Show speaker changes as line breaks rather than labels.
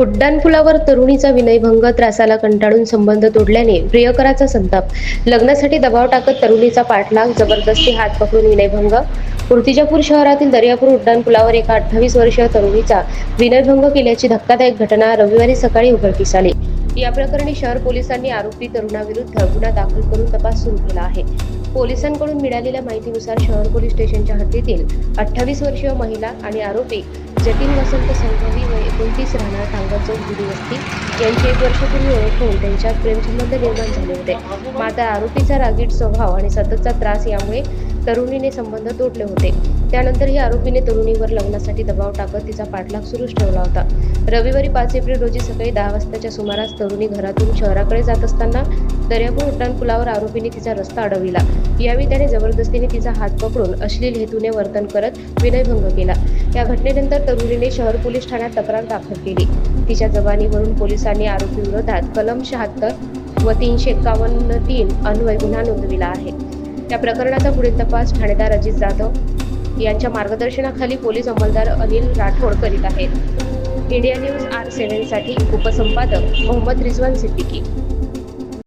उड्डाणपुलावर तरुणीचा विनयभंग, त्रासाला कंटाळून संबंध तोडल्याने प्रियकराचा संताप. लग्नासाठी दबाव टाकत तरुणीचा पाठलाग, जबरदस्ती हात पकडून विनयभंग. मूर्तिजापूर शहरातील दर्यापूर उड्डाणपुलावर एका 28 वर्षीय तरुणीचा विनयभंग केल्याची धक्कादायक घटना रविवारी सकाळी उघडकीस आली. या प्रकरणी शहर पोलिसांनी आरोपी तरुणाविरुद्ध गुन्हा दाखल करून तपास सुरू केला आहे. पोलिसांकडून मिळालेल्या माहितीनुसार शहर पोलीस स्टेशनच्या हद्दीतील 28 वर्षीय महिला आणि आरोपी जतीन वसंत संघवी व 29 राहणार टांगत चौक जुडी वस्ती यांची 1 वर्षापूर्वी ओळख होऊन त्यांच्यात प्रेमसंबंध निर्माण झाले होते. मात्र आरोपीचा रागीट स्वभाव आणि सततचा त्रास यामुळे तरुणीने संबंध तोडले होते. त्यानंतरही आरोपीने तरुणीवर लग्नासाठी दबाव टाकत तिचा पाठलाग सुरूच ठेवला होता. रविवारी 5 एप्रिल रोजी सकाळी 10 वाजताच्या सुमारास तरुणी घरातून शहराकडे जात असताना दर्यापूर उड्डाणपुलावर आरोपीने तिचा रस्ता अडविला. यावेळी त्याने जबरदस्तीने तिचा हात पकडून अश्लील हेतूने वर्तन करत विनयभंग केला. या घटनेनंतर तरुणीने शहर पोलीस ठाण्यात तक्रार दाखल केली. तिच्या जबानीवरून पोलिसांनी आरोपीविरोधात कलम 76 व 351(3) अन्वये गुन्हा नोंदविला आहे. या प्रकरणाचा पुढील तपास ठाणेदार अजित जाधव यांच्या मार्गदर्शनाखाली पोलीस अंमलदार अनिल राठोड करीत आहेत. इंडिया न्यूज R7 साठी उपसंपादक मोहम्मद रिजवान सिद्दीकी.